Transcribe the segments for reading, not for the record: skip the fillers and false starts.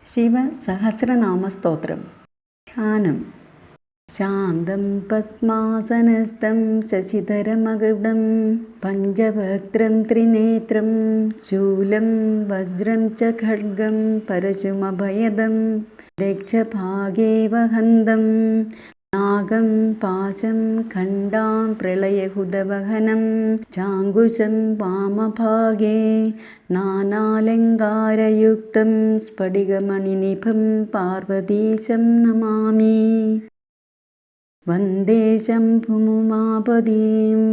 ശിവസഹസ്രനാമസ്തോത്രം. ധ്യാനം. ശാന്തം പദ്മാസനസ്ഥം ശശിധരമകുടം പഞ്ചവക്ത്രം ത്രിനേത്രം ശൂലം വജ്രം ച ഖഡ്ഗം പരശുമഭയദം ദക്ഷഭാഗേ വഹന്തം നാഗം പാശം ഖണ്ഡാം പ്രളയഹുതവഹനം ചാങ്കുശം വാമഭാഗേ നാനാലങ്കാരയുക്തം സ്ഫടികമണിനിഭം പാർവതീശം നമാമി. വന്ദേ ശംഭുമുമാപതീം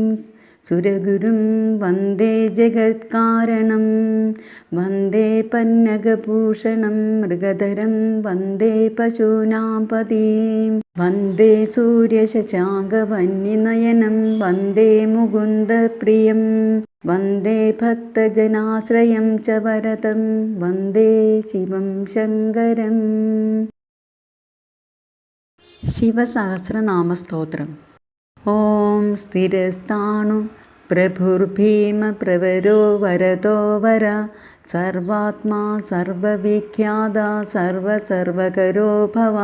സുരഗുരും വന്ദേ ജഗത്കാരണം വന്ദേ പന്നഗഭൂഷണം മൃഗധരം വന്ദേ പശൂനാം പതീം വന്ദേ സൂര്യശശാങ്കവന്യനയനം വന്ദേ മുകുന്ദപ്രിയം വന്ദേ ഭക്തജനാശ്രയം ച വരദം വന്ദേ ശിവം ശങ്കരം. ശിവസഹസ്രനാമസ്തോത്രം. ഓം സ്ഥിരസ്ഥാണു പ്രഭുർഭീമ പ്രവരോ വരദോ വര സർവാത്മാ സർവവിഖ്യാത സർവകരോ ഭവ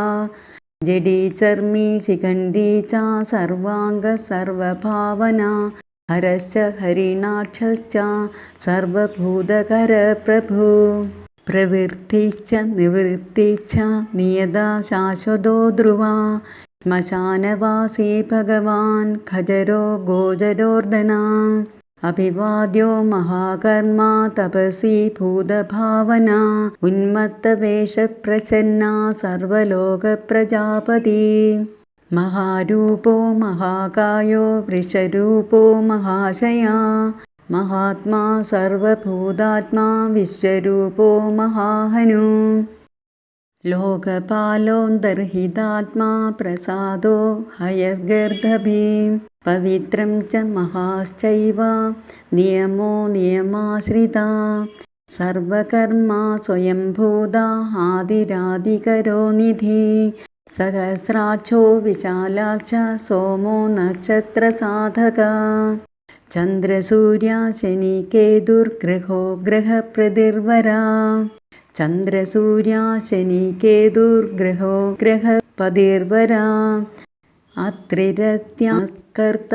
ജഡീചർമ്മി ശിഖണ്ഡീ ച സർവാംഗ സർവഭാവന ഹരശ്ച ഹരിണാക്ഷശ്ച സർവഭൂതകര പ്രഭു പ്രവൃത്തിശ്ച നിവൃത്തിശ്ച നിയതാ ശാശ്വതോ ധ്രുവ ശ്മശാനവാസീ ഭഗവാൻ ഖജരോ ഗോചരോർദന അഭിവാദ്യോ മഹാകർമാ തപസ്വി ഭൂതഭാവന ഉന്മത്തവേഷപ്രസന്ന സർവലോകപ്രജാപതി മഹാരൂപോ മഹാകായോ വൃഷരൂപോ മഹാശയാ മഹാത്മാ സർവഭൂതാത്മാ വിശ്വരൂപോ മഹാഹനു ലോകപാലോന്തർഹിതാത്മാ പ്രസാദോ ഹയഗർദഭീ പവിത്രം ച മഹാശ്ചൈവ നിയമോ നിയമാശ്രിതാ സർവകർമാ സ്വയംഭൂതാ ആദിരാദികരോ നിധി സഹസ്രാക്ഷോ വിശാലാക്ഷ സോമോ നക്ഷത്രസാധക ചന്ദ്രസൂര്യ ശനി കേതുർഗ്രഹോ ഗ്രഹപ്രതിർവരാ ചന്ദ്രസൂര്യ ശനി കേതുർഗ്രഹോ ഗ്രഹപതിർവരാ അത്രിരത്യാസ്കർത്ത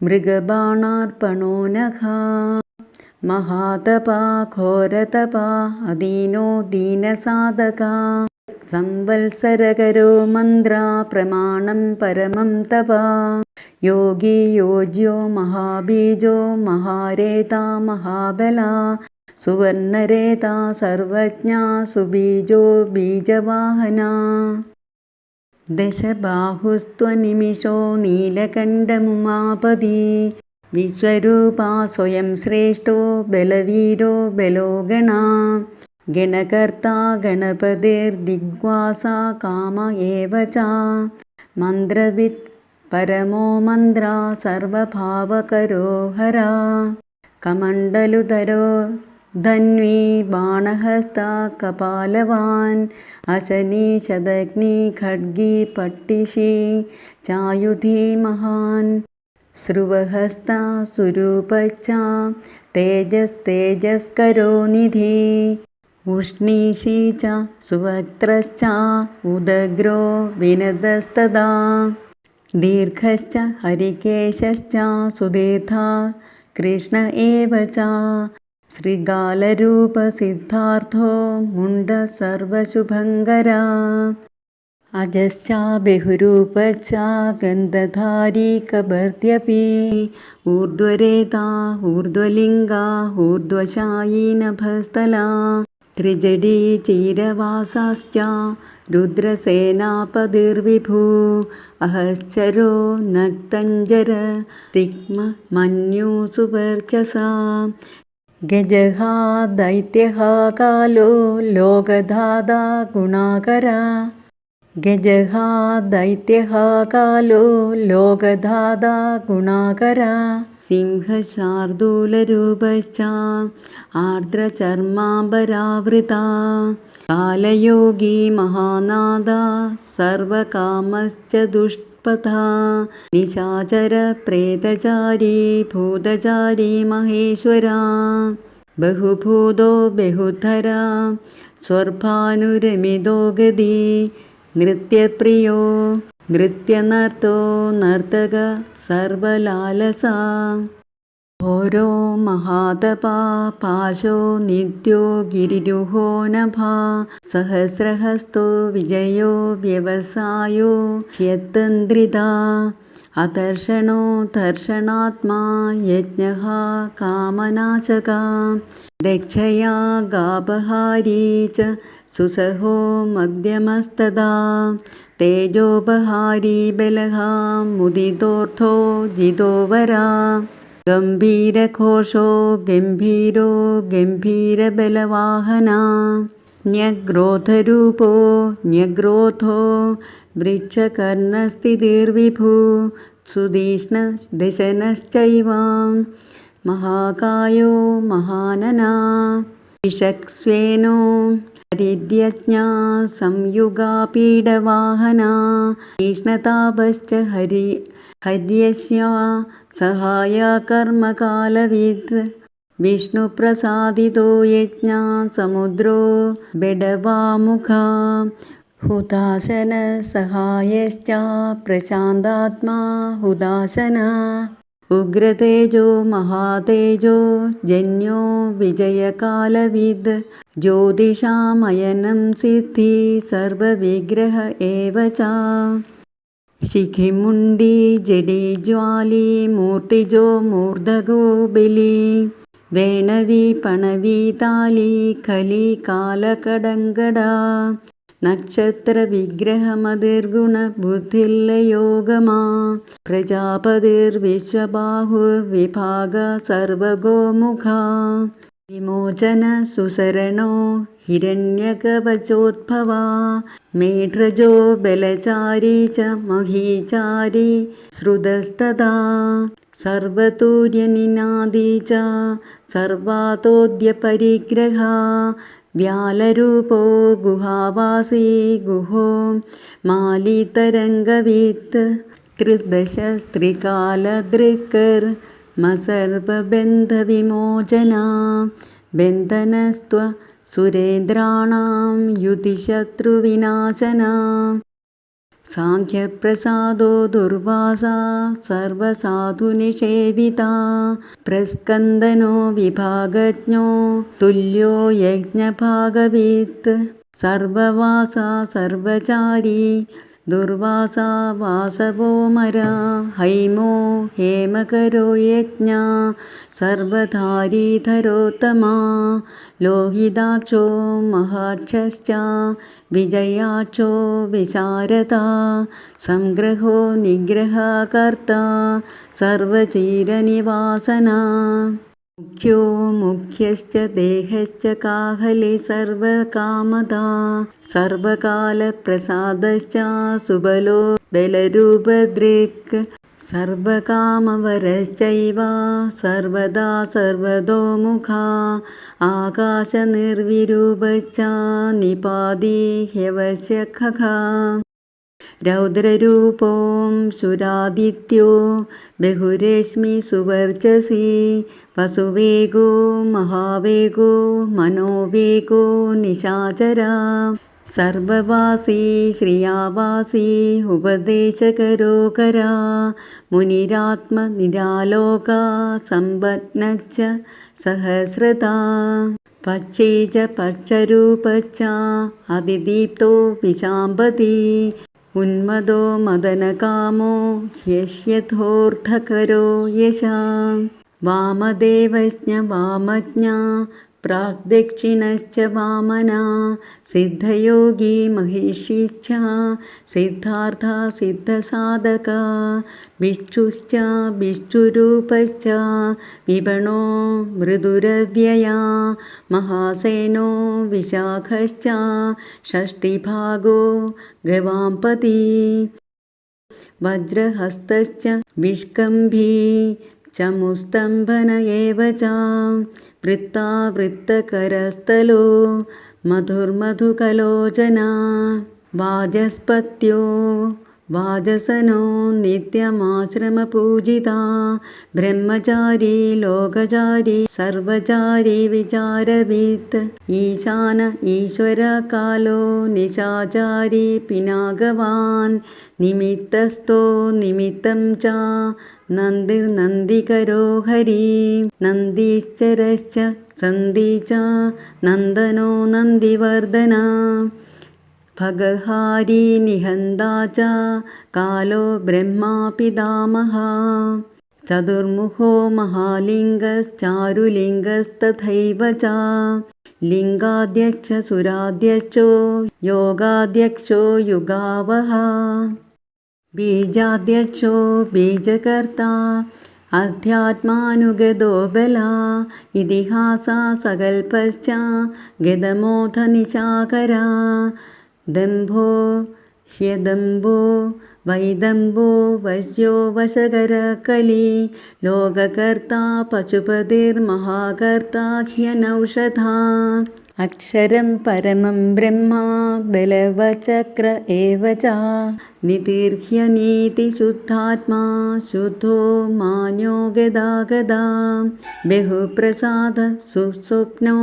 മൃഗബാണാർപ്പണോ നഖ മഹാതപ ഘോരതപ അദീനോ ദീനസാധക സംവത്സരകരോ മന്ത്ര പ്രമാണം പരമം തപ യോഗി യോജ്യോ മഹാബീജോ മഹാരേത മഹാബല സുവർണരേത സർവജ്ഞ സുബീജോ ബീജവാഹന ദശബാഹുസ്ത്വനിമിഷോ നീലകണ്ഠമുമാപതി വിശ്വരൂപാ സ്വയം ശ്രേഷ്ഠോ ബലവീരോ ബലോഗണ ഗണകർത്താ ഗണപതിർദിഗ്വാസ കാമ ഏവ ച മന്ത്രവിത് പരമോ മന്ത്ര സർവഭാവകരോ ഹര കമണ്ഡലുധരോ ധന്വീ ബാണഹസ്ത കപാലവാൻ അശനി ശതഗ്നി ഖഡ്ഗീ പട്ടിഷി ചായുധീ മഹാൻ ശ്രുവഹസ്ത സുരൂപശ്ച തേജസ്കരോ നിധി ഉഷ്ണീഷീ ച സുവക്ത്രശ്ച ഉദഗ്രോ വിനതസ്തദാ ദീർഘശ്ച ഹരികേശശ്ച സുദീർഘാ കൃഷ്ണ ഏവ ച ശ്രീകാലരൂപസിദ്ധാർത്ഥോ മുണ്ഡ സർവശുഭങ്കരാ അജശ്ച ബഹുരൂപശ്ച ഗന്ധധാരീ കബർദ്യപി ഊർധ്വരേതാ ഊർധ്വലിംഗാ ഊർധ്വശായീ നഭസ്ഥലാ ത്രിജടീ ചീരവാസാശ്ച രുദ്രസേനാപതിർവിഭൂ അഹശ്ചരോ നക്തഞ്ജര തിഗ്മ മന്യൂ സുവർച്ചസാ ഗജഃ ദൈത്യഃ കാലോ ലോകധാതാ ഗുണാകരാ ഗജഃ ദൈത്യഃ കാലോ ലോകധാതാ ഗുണാകരാ സിംഹശാർദൂലരൂപശ്ച ആർദ്രചർമാംബരാവൃതാ കാലയോഗി മഹാനാദ സർവകാമശ്ച ദുഷ്പഥാ നിശാചര പ്രേതചാരി ഭൂതചാരി മഹേശ്വരാ ബഹുഭൂതോ ബഹുധരാ സ്വർഭാനുരമിതോ ഗതി നൃത്യപ്രിയോ നൃത്യനർത്തോ നർത്തക സർവലാലസാ ഘോരോ മഹാതപാ പാശോ നിത്യോ ഗിരിരുഹോ നഭാ സഹസ്രഹസ്തോ വിജയോ വ്യവസായോ ഹ്യതന്ത്രിതാ അതർഷണോ ദർശനാത്മാ യജ്ഞഃ കാമനാശകാ ദക്ഷയാ ഗാപഹാരീ ച സുസഹോ മധ്യമസ്തദാ തേജോപഹാരീ ബലഃ മുദിതോർത്ഥോ ജിതോവരാ ഗംഭീരഘോഷോ ഗംഭീരോ ഗംഭീരബലവാഹനാ ന്യഗ്രോധരൂപോ ന്യഗ്രോധോ വൃക്ഷകർണസ്ഥിതിർവിഭു സുതീഷ്ണദശനശ്ചൈവ മഹാകായോ മഹാനനാ വിഷക്സ്വേനോ ഹരിര്യജ്ഞാ സംയുഗാപീഡവാഹനാ തീഷ്ണതാപശ്ച ഹര്യസ്യ സഹായ കർമ്മകാലവിദ് വിഷ്ണുപ്രസാദിതോ യജ്ഞാ സമുദ്രോ ബെഡവാമുഖാ ഹുതാശന സഹായശ്ച പ്രശാന്താത്മാ ഹുതാശന ഉഗ്രതേജോ മഹാതേജോ ജന്യോ വിജയകാലവിദ് ജ്യോതിഷാമയനം സിദ്ധി സർവവിഗ്രഹ ഏവ ച ശിഖിമുണ്ഡി ജഡി ജ്വാലി മൂർത്തിജോ മൂർധഗോ ബലി വേണവി പണവി താലി കലി കാലകടങ്കട നക്ഷത്ര വിഗ്രഹമതിർഗുണ ബുദ്ധില്ലയോഗമാ പ്രജാപതിർവിശ്വബാഹുർവിഭാഗ സർവഗോമുഖ വിമോചന സുസരണോ ഹിരണ്യകവചോദ്ഭവാ മേഢ്രജോ ബലചാരി ച മഹീചാരി ശ്രുതസ്തദാ സർവതൂര്യനിനാദി ച സർവാതോദ്യപരിഗ്രഹ വ്യാലരൂപോ ഗുഹാവാസി ഗുഹോ മാലിതരംഗവിത്ത് കൃദശസ്ത്രികാലദൃക്കർ മസർവബന്ധവിമോചനാ ബന്ധനസ്ത്വ സുരേന്ദ്രാണാം യുതിശത്രുവിനാശനാ സാഖ്യപ്രസാദോ ദുർവാസാ സർവസാധുനിഷേവിതാ പ്രസ്കന്ദനോ വിഭാഗജ്ഞോ തുല്യോ യജ്ഞഭാഗവിത്ത് സർവവാസാ സർവചാരി ദുർവാസാ വാസവോമരാ ഹൈമോ ഹേമകരോ യജ്ഞ സർവധാരീധരോത്തമാ ലോഹിതാക്ഷോ മഹാക്ഷശ്ച വിജയാക്ഷോ വിശാരദാ സംഗ്രഹോ നിഗ്രഹകർത്താ സർവചീരനിവാസനാ മുഖ്യോ മുഖ്യശ്ച ദേഹശ്ച കാഹലി സർവകാമദാ സർവകാലപ്രസാദശ്ച സുബലോ ബലരൂപദൃക് സർവകാമവരശ്ചൈവ സർവദാ സർവതോമുഖാ ആകാശനിർവിരൂപശ്ച നിപാതി ഹ്യവശ്യഖഃ രൗദ്രരൂപോം ശുരാദിത്യോ ബഹുരശ്മി സുവർച്ചസി വസുവേഗോ മഹാവേഗോ മനോവേഗോ നിശാചരാ സർവവാസി ശ്രിയാവാസി ഉപദേശകരോകരാ മുനിരാത്മനിരാലോക സമ്പന്നശ്ച സഹസ്രതാ പക്ഷീ ച പക്ഷരൂപശ്ച അതിദീപ്തോ വിശാംബതി ഉന്മദോ മദനകാമോ ഹ്യസ്യഥോർത്ഥകരോ യശാ വാമദേവജ്ഞ വാമജ്ഞ പ്രാഗ്ദക്ഷിണശ്ച വാമനാ സിദ്ധയോഗി മഹിഷിശ്ച സിദ്ധാർത്ഥ സിദ്ധസാധക വിഷ്ണുശ്ച വിഷ്ണുരൂപശ്ച വിപണോ മൃദുരവ്യയാ മഹാസേനോ വിശാഖശ്ച ഷഷ്ടിഭാഗോ ഗവാംപതി വജ്രഹസ്തശ്ച വിഷ്കംഭീ ചമുസ്തംഭന ഏവ ച വൃത്താവൃത്തകരസ്ഥലോ മധുർമധുകലോചനാ വാചസ്പത്യോ വാജസനോ നിത്യമാശ്രമപൂജിതാ ബ്രഹ്മചാരി ലോകചാരി സർവചാരി വിചാരവിത്ത് ഈശാന ഈശ്വരകാലോ നിശാചാരി പിനാകവാൻ നിമിത്തസ്ഥോ നിമിത്തം ച നന്ദിർനന്ദികരോ ഹരി നന്ദീശ്ചരശ്ച സന്ദി ച നന്ദനോ നന്ദിവർധന ഭഗഹാരി നിഹന്താ ച കാലോ ബ്രഹ്മാ പിതാമഹ ചതുർമുഖോ മഹാലിംഗശ്ചാരുലിംഗസ്തഥൈവ ച ലിംഗാധ്യക്ഷ സുരാധ്യക്ഷോ യോഗാധ്യക്ഷോ യുഗാവഹ ബീജാധ്യക്ഷോ ബീജകർത്താ അധ്യാത്മാനുഗതോ ബല ഇതിഹാസ സകൽപശ്ച ഗതമോധ നിശാകരാ ദംഭോ ഹ്യദംഭോ വൈദംഭോ വശ്യോ വശകര കലി ലോകകർത്താ പശുപതിർമഹാകർത്താ ഹ്യനൗഷധാ അക്ഷരം പരമം ബ്രഹ്മ ബലവചക്ര ഏവ ച നിതിർഹ്യനീതി ശുദ്ധാത്മാ ശുദ്ധോ മാന്യോ ഗദാഗദാ ബഹുപ്രസാദ സുസ്വപ്നോ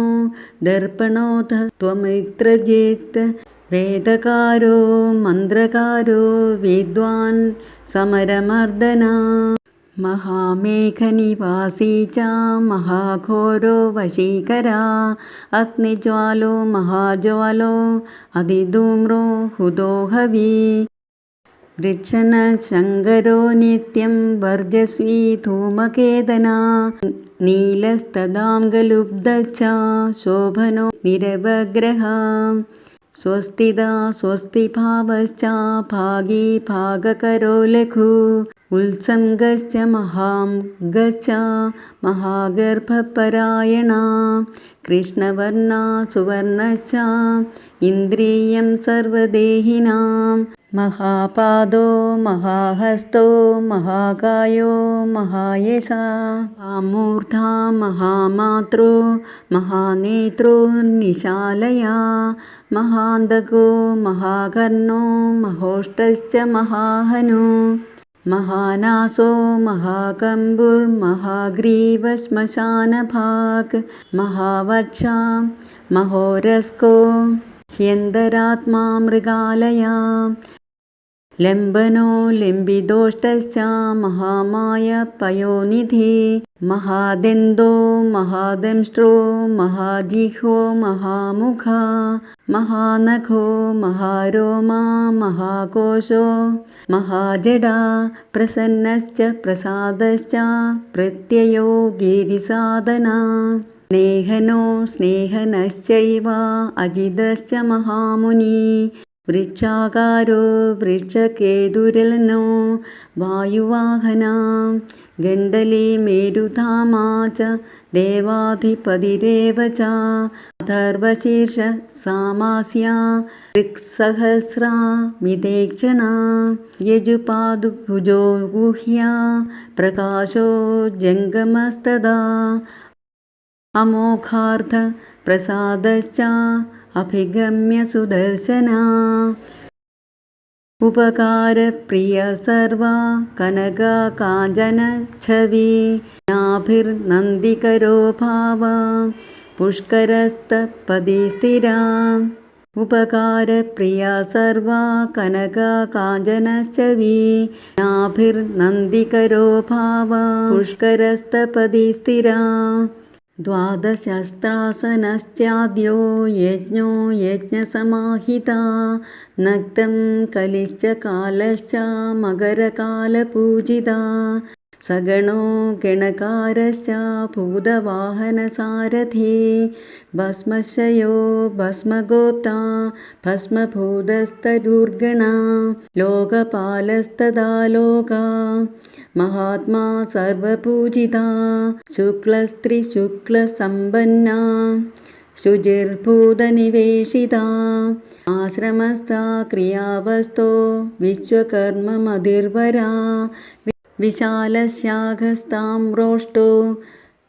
ദർപ്പണോധ ത്വമിത്രജിത്ത് വേദകാരോ മന്ത്രകാരോ വിദ്വാൻ സമരമർദന മഹാമേഘനിവാസീ ച മഹാഘോരോ വശീകരാ അഗ്നിജ്വാലോ മഹാജ്വാലോ അതിധൂമ്രോ ഹുതോ ഹവി വൃക്ഷണശങ്കരോ നിത്യം വർജസ്വി ധൂമകേതനാ നീലസ്തദാംഗലുബ്ധ ച ശോഭനോ നിരവഗ്രഹ സ്വസ്തിദാ സ്വസ്തിഭാവശ്ച ഭാഗീ ഭാഗകരോ ലഘു ഉത്സംഗശ്ച മഹാംഗശ്ച മഹാഗർഭപരായണ കൃഷ്ണവർണ സുവർണശ്ച ഇന്ദ്രിയം സർവദേഹിനാം മഹാപാദോ മഹാഹസ്തോ മഹാകായോ മഹായശ മഹാമൂർധ മഹാമാത്രോ മഹാനേത്രോ നിശാലയാ മഹാന്തകോ മഹാകർണോ മഹോഷ്ടശ്ച മഹാഹനോ മഹാനാസോ മഹാകമ്പുർമഹാഗ്രീവശ്മശാനഭാഗ് മഹാവക്ഷ മഹോരസ്കോ ഹ്യന്തരാത്മാ മൃഗാലയാ ലംബനോ ലംബിതോഷ്ടശ്ച മഹാമായ പയോനിധി മഹാദന്തോ മഹാദംഷ്ട്രോ മഹാജിഹ്വോ മഹാമുഖ മഹാനഖോ മഹാരോമാ മഹാകോശോ മഹാജഡാ പ്രസന്നശ്ച പ്രസാദശ്ച പ്രത്യയോ ഗിരിസാധന സ്നേഹനോ സ്നേഹനശ്ചൈവ അജിതശ്ച മഹാമുനി വൃക്ഷാകാരോ വൃക്ഷകേതുരലനോ വായുവാഹന ഗണ്ഡലി മേരുധാമാ ച ദേവാധിപതിരേവ ച അഥർവശീർഷ സാമാസ്യ ഋക്സഹസ്രാ മിതേക്ഷണ യജുപാദുഭുജോ ഗുഹ്യ പ്രകാശോ ജംഗമസ്തദാ അമോഘാർത്ഥ പ്രസാദശ്ച അഭിഗമ്യ സുദർശന ഉപകാരപ്രിയ സർവ കനക കാഞ്ചന ഛവി നാഭിർനന്ദികരോ ഭാവ പുഷ്കരസ്തപതി സ്ഥിര ഉപകാരപ്രിയ സർവ കനക കാഞ്ചന ഛവി നാഭിർനന്ദികരോ ഭാവ പുഷ്കരസ്തപതി സ്ഥിര ദ്വാദശസ്ത്രാസനശ്ചാദ്യോ യജ്ഞോ യജ്ഞസമാഹിതാ നക്തം കലിശ്ച കാലശ്ച മകരകാലപൂജിതാ സഗണോ ഗണകാരശ്ച ഭൂതവാഹനസാരഥി ഭസ്മശയോ ഭസ്മഗോപ്താ ഭസ്മഭൂതസ്തരൂർഗണ ലോകപാലസ്തദാ ലോകാ മഹാത്മാ സർവപൂജിതാ ശുക്ലസ്ത്രീശുക്ലസമ്പന്നാ ശുചിർഭൂതനിവേശിതാ ആശ്രമസ്ഥാ ക്രിയാവസ്തോ വിശ്വകർമ്മമതിർവരാ വിശാലശാഖസ്താമ്രോഷ്ടോ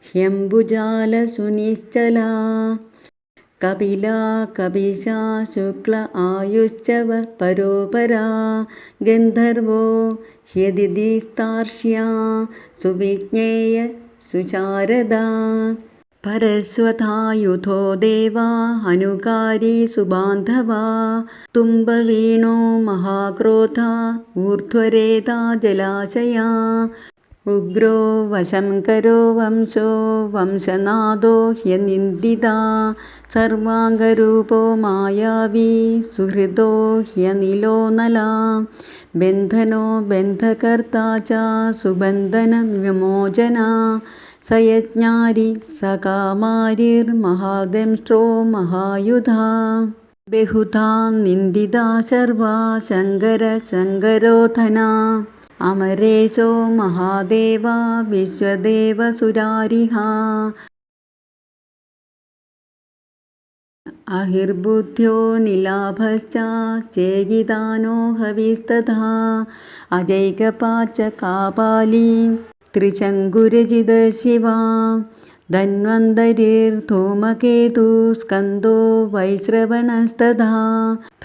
ഹ്യംബുജാലസുനിശ്ചലാ കപിലാ കപിശാ ശുക്ല ആയുശ്ചവ പരോപരാ ഗന്ധർവോ ഹ്യദിതിസ്താർഷ്യാ സുവിജ്ഞേയ സുശാരദാ പരസ്വതായുധോ ദേവാ അനുകാരി സുബാന്ധവാ തുംബവീണോ മഹാക്രോധ ഊർധ്വരേതാ ജലാശയാ ഉഗ്രോ വശംകരോ വംശോ വംശനാദോ ഹ്യനിന്ദിതാ സർവാംഗരൂപോ മായാവി സുഹൃദോ ഹ്യനിലോ നലാ ബന്ധനോ ബന്ധകർത്താ ച സുബന്ധന വിമോചനാ സയജ്ഞാരി സകാമാരിർമഹാദംഷ്ട്രോ മഹായുധാ ബഹുധാ നിന്ദിതാ ശർവാ ശങ്കര ശങ്കരോധനാ അമരേശോ മഹാദേവ വിശ്വദേവസുരാരിഹ അഹിർബുദ്ധ്യോ നിലാഭശ്ച ചേകിതാനോ ഹവിസ്തഥാ അജൈകപാച്ച കാപാലി ത്രിശങ്കുരജിത ശിവാ ധന്വന്തരിർധൂമകേതു സ്കന്ദോ വൈശ്രവണസ്തഥാ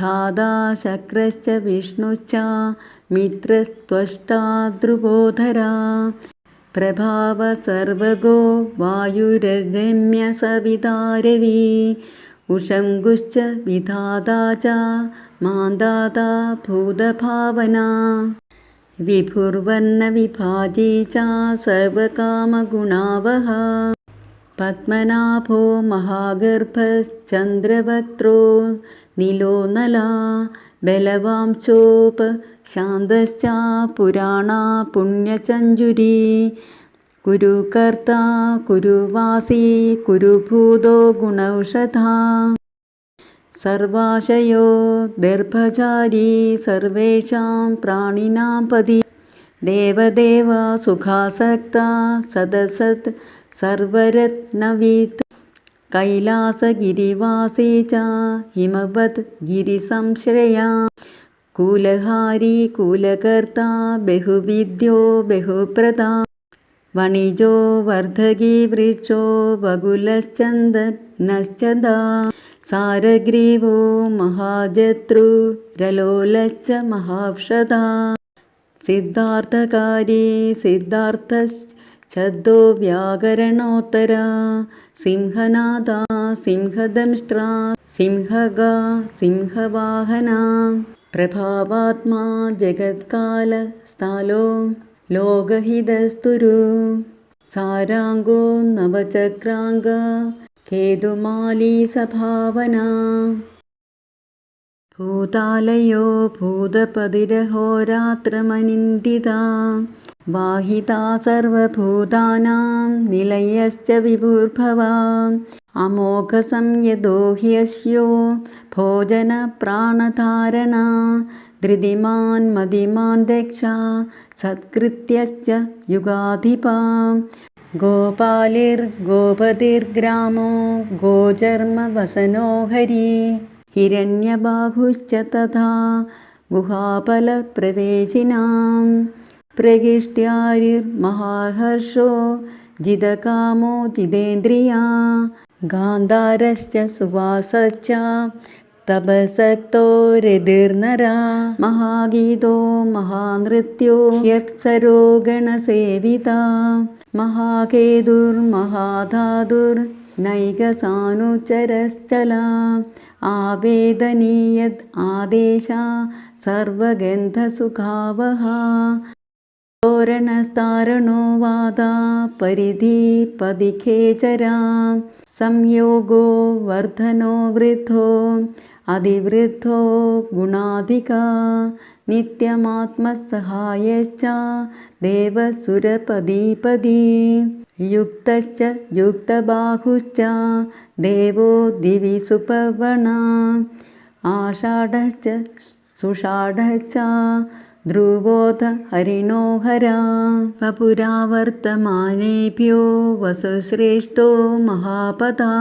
ധാതാ ശക്രശ്ച വിഷ്ണുശ്ച മിത്രസ്ത്വഷ്ടാ ധ്രുവോധരാ പ്രഭാവ സർവഗോ വായുരരമ്യ സവിതാരവി ഉഷംഗുശ്ച വിധാതാ ച മാന്ധാതാ ഭൂതഭാവനാ വിഭുർവർണ്ണ വിഭാജീ ച സർവകാമഗുണാവഹ പത്മനാഭോ മഹാഗർഭശ്ചന്ദ്രവക്ത്രോ നീലോ നലാ ബലവാംശോപ ശാന്തശ്ച പുരാണാ പുണ്യചഞ്ജുരീ കുരുകർത്താ കുരുവാസീ കുരുഭൂതോ ഗുണൌഷധാ സർവാശയോ ദർഭചാരീ സർവേഷാം പ്രാണിനാം പതി ദേവദേവ സുഖാസക്ത സദസത് സർവരത്നവീത് കൈലാസഗിരിവാസീ ച ഹിമവത് ഗിരിസംശ്രയാ കൂലഹാരി കൂലകർത്താ ബഹുവിദ്യോ ബഹുപ്രദാ വണിജോ വർദ്ധകീ വൃക്ഷോ വകുലശ്ചന്ദനശ്ചദാ സാരഗ്രീവോ മഹാജത്രുരലോലശ്ച മഹാക്ഷതാ സിദ്ധാർത്ഥകാരി സിദ്ധാർത്ഥശ്ചദ്ദോ വ്യാകരണോത്തരാ സിംഹനാദാ സിംഹദംഷ്ട്രാ സിംഹഗാ സിംഹവാഹനാ പ്രഭാവാത്മാ ജഗത്കാലസ്ഥാലോ ലോകഹിതസ്തുരു സാരാംഗോ നവചക്രാംഗ കേതുമാലീ സഭാവനാ ഭൂതാലയോ ഭൂതപതിരഹോരാത്രമനിന്ദിതാ വാഹിതാ സർവഭൂതാനാം നിലയശ്ച വിഭുർഭവാ അമോഘസംയതോ ഹ്യസ്യോ ഭോജനപ്രാണധാരണാ ധൃതിമാൻ മതിമാൻ ദക്ഷ സത്കൃത്യശ്ച യുഗാധിപാ ഗോപാലിർഗോപതിർഗ്രാമോ ഗോചർമ്മവസനോ ഹരി ഹിരണ്യബാഹുശ്ച തഥാ ഗുഹാഫലപ്രവേശിനാം പ്രകിഷ്ട്യാരിർമഹാഹർഷോ ജിതകാമോ ജിതേന്ദ്രിയാ ഗാന്ധാരശ്ച സുവാസശ്ച തപസക്തോ രതിർനരാ മഹാഗീതോ മഹാനൃത്യോ യപ്സരോ ഗണസേവിതാ മഹാകേതുർമഹാധാതുർനൈകസാനുചരശ്ചലാ ആവേദനീയത് ആദേശാ സർവഗന്ധസുഖാവഹാ തോരണസ്താരണോ വാതാ പരിധിപതിഖേചരാ സംയോഗോ വർധനോ വൃദ്ധോ അതിവൃദ്ധോ ഗുണാധികാ നിത്യമാത്മസഹായശ്ച ദേവസുരപദീപദീ യുക്തശ്ച യുക്തബാഹുശ്ച ദേവോ ദിവി സുപർവണാ ആഷാഢശ്ച സുഷാഢശ്ച ധ്രുവോധ ഹരിണോ ഹരാ വപുരാവർത്തമാനേഭ്യോ വസുശ്രേഷ്ഠോ മഹാപദാ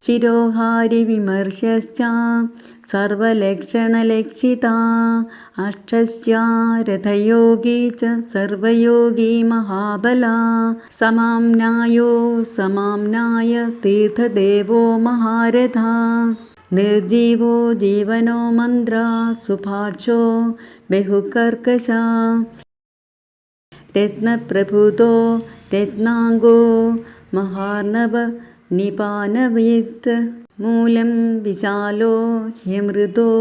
ശിരോഹാരി വിമർശശ്ച സർവലക്ഷണലക്ഷിതാ അഷ്ടസ്യാ രഥയോഗീ ച സർവയോഗീ മഹാബലാ സമാംനായ തീർത്ഥദേവോ മഹാരഥാ നിർജീവോ ജീവനോ മന്ത്ര സുഭാഷോ ബഹുകർക്കശാ രത്നപ്രഭുതോ രത്നാംഗോ മഹാർണവ നിപാനവിത് മൂലം വിശാലോ ഹ്യമൃദോ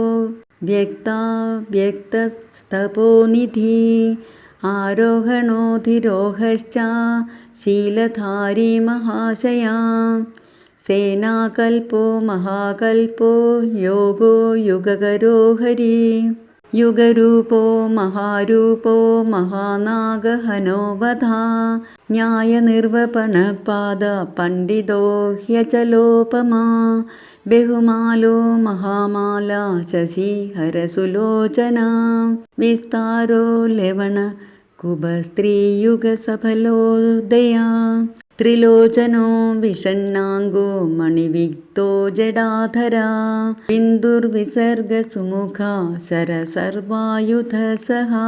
വ്യക്തസ്ഥപോനിധി ആരോഹണോധിരോഹശ്ച ശീലധാരി മഹാശയാ സേനാകൽപോ മഹാകൽപോ യോഗോ യുഗകരോ ഹരി യുഗരൂപോ മഹാരൂപോ മഹാനാഗഹനോവധാ ന്യായനിർവപണപാദ പണ്ഡിതോ ഹ്യചലോപമാ ബഹുമാലോ മഹാമാല ശശിഹരസുലോചനാ വിസ്താരോ ലവണ കുബസ്ത്രീയുഗസഫലോദയാ ത്രിലോചനോ വിഷണ്ണാംഗോ മണിവിക്തോ ജടാധരാ ബിന്ദുർവിസർഗസുമുഖാ ശരസർവായുധസഹാ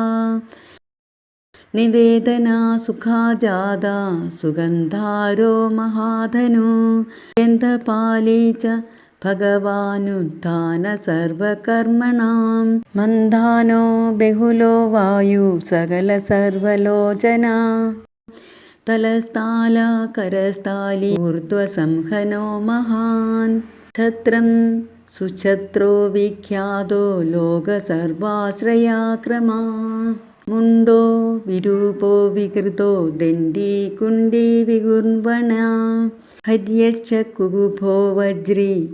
നിവേദനാ സുഖാജാതാ സുഗന്ധാരോ മഹാധനു ഗന്ധപാലീ ച ഭഗവാനുത്ഥാന സർവകർമ്മണാം മന്ദാനോ ബഹുലോ വായു സകല സർവലോചനാ തലസ്ഥാല കരസ്ഥാലി ഊർധ്വസംഹനോ മഹാൻ ഛത്രം സുഛത്രോ വിഖ്യാതോ ലോകസർവാശ്രയാക്രമാ മുണ്ടോ വിരൂപോ വികൃതോ ദണ്ഡീ കുണ്ഡീ വികുർവണ ഹര്യക്ഷ കുകുഭോ വജ്രീ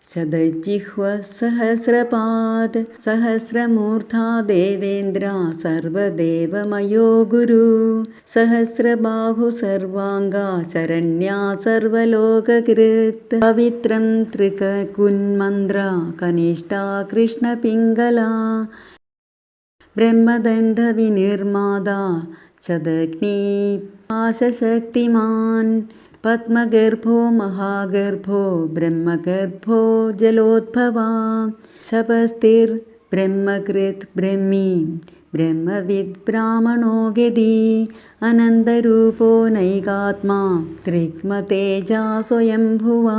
ശതജിഹ്വ സഹസ്രപാദ് സഹസ്രമൂർധാ ദേവേന്ദ്ര സർവദേവമയോ ഗുരു സഹസ്രബാഹു സർവാംഗ ശരണ്യാ സർവലോകകൃത് പവിത്രം ത്രികകുന്മന്ത്ര കനിഷ്ഠാ കൃഷ്ണപിംഗലാ ബ്രഹ്മദണ്ഡവിനിർമാതാ ശതഘ്നീ പാശശക്തിമാൻ പത്മഗർഭോ മഹാഗർഭോ ബ്രഹ്മഗർഭോ ജലോദ്ഭവാ ശപസ്തിർ ബ്രഹ്മകൃത് ബ്രഹ്മി ബ്രഹ്മവിദ് ബ്രാഹ്മണോ ഗതി അനന്തരൂപോ നൈകാത്മാ ത്രിഗ്മതേജാ സ്വയംഭുവാ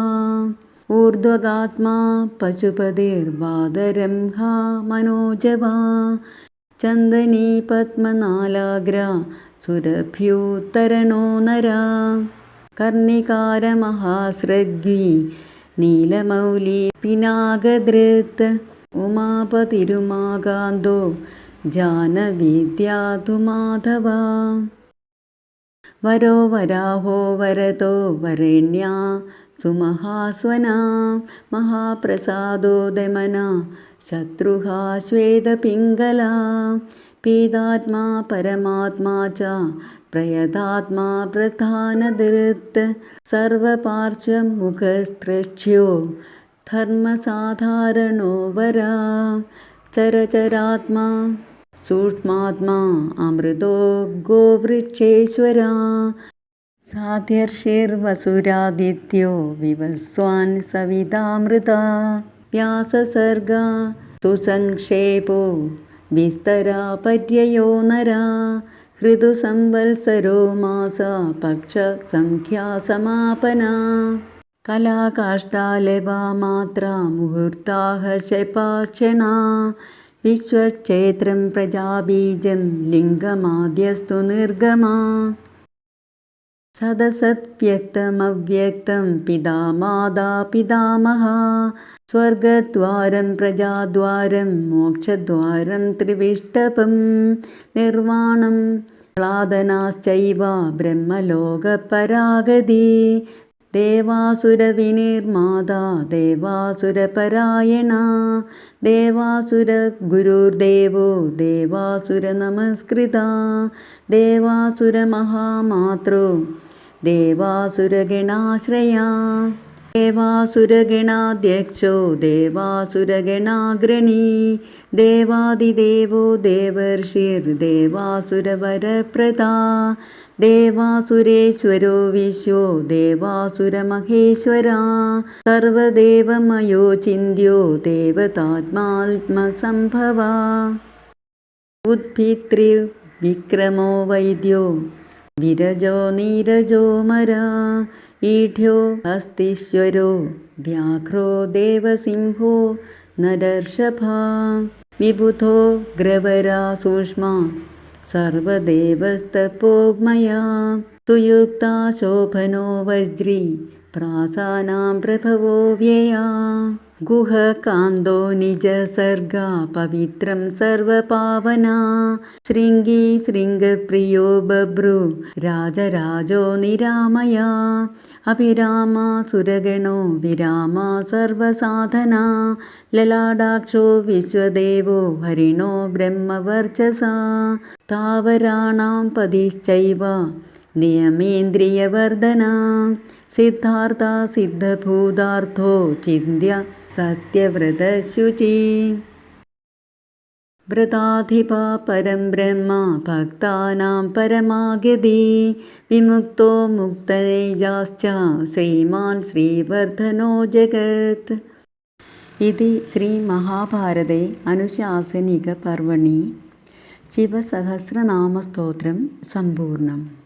ഊർധ്വഗാത്മാ പശുപതിർവാദരംഹാ മനോജവാ ചന്ദനീ പത്മനാലാഗ്ര സുരഭ്യൂത്തരണോ നരാ കർണികാരമഹാസ്രഗ്വി നീലമൗലി പിനാകധൃത് ഉമാപതിരുമാകാന്തോ ജാനവിദ്യാധുമാധവാ വരോ വരാഹോ വരതോ വരണ്യാ സുമഹാസ്വനാ മഹാപ്രസാദോ ദമന ശത്രുഹാ ശ്വേതപിംഗലാ പീതാത്മാ പരമാത്മാ ച പ്രയതാത്മാ പ്രധാനധൃത് സർവപാർശ്വമുഖസ്ത്രക്ഷ്യോ ധർമ്മസാധാരണോ വരാ ചരചരാത്മാ സൂക്ഷ്മാത്മാ അമൃതോ ഗോവൃക്ഷേശ്വരാ സാധ്യർഷിർവസുരാദിത്യോ വിവസ്വാൻ സവിതാമൃതാ വ്യാസസർഗ സുസംക്ഷേപോ വിസ്തരാ പര്യയോ നരാ ഋതുസംവത്സരോ മാസ പക്ഷ സംഖ്യാസമാപനാ കലാകാഷ്ഠാലവാ മാത്ര മുഹൂർത്താഹ ക്ഷപാക്ഷണാ വിശ്വക്ഷേത്രം പ്രജാബീജം ലിംഗമാദ്യസ്തു നിർഗമാ സദസദ്വ്യക്തമവ്യക്തം പിതാ മാതാ പിതാമഹാ സ്വർഗദ്വാരം പ്രജാദ്വാരം മോക്ഷദ്വാരം ത്രിവിഷ്ടപം നിർവാണം ക്ലാദനാശ്ചൈവ ബ്രഹ്മലോകപരാഗതി ദേവാസുരവിനിർമാതാ ദേവാസുരപരായണ ദേവാസുരഗുരുർദേവോ ദേവാസുരനമസ്കൃതാ ദേവാസുരമഹാമാത്രോ ദേവാസുരഗണാശ്രയാ ദേവാസുരഗണാധ്യക്ഷോ ദേവാസുരഗണാഗ്രണീ ദേവാദിദേവോ ദേവർഷിർദേവാസുരവരപ്രദാ ദേവാസുരേശ്വരോ വിശ്വോ ദേവാസുരമഹേശ്വരാ സർവദേവമയോ ചിന്യോ ദേവതാത്മാത്മസംഭവാ ഉദ്ഭിത്രിർവിക്രമോ വൈദ്യോ വിരജോ നീരജോ മരാ ഈഢ്യോ ഹസ്തീശ്വരോ വ്യാഘ്രോ ദേവസിംഹോ നരർഷഭാ വിബുധോ ഗ്രവരാ സൂക്ഷ്മാ സർവദേവസ്തപോമയാ സുയുക്താ ശോഭനോ വജ്രീ പ്രാസാനാം പ്രഭവോ വ്യയാ ഗുഹകാന്തോ നിജസർഗാ പവിത്രം സർവപാവനാ ശൃംഗീ ശൃംഗപ്രിയോ ബഭ്രു രാജരാജോ നിരാമയാ അഭിരാമാ സുരഗണോ വിരാമാ സർവസാധനാ ലലാടാക്ഷോ വിശ്വദേവോ ഹരിണോ ബ്രഹ്മവർച്ചസാ സ്ഥാവരാണാം പതിശ്ചൈവ നിയമേന്ദ്രിയവർധനാ സിദ്ധാർത്ഥ സിദ്ധഭൂതാർത്ഥോ ചിന്ത്യ സത്യവ്രതശുചി വ്രതാധിപ പരം ബ്രഹ്മ ഭക്താനാം പരമാഗതി വിമുക്തോ മുക്തനൈജാശ്ച ശ്രീമാൻ ശ്രീവർധനോ ജഗത്. ഇതി ശ്രീമഹാഭാരതേ അനുശാസനികപർവണി ശിവസഹസ്രനാമസ്തോത്രം സമ്പൂർണം.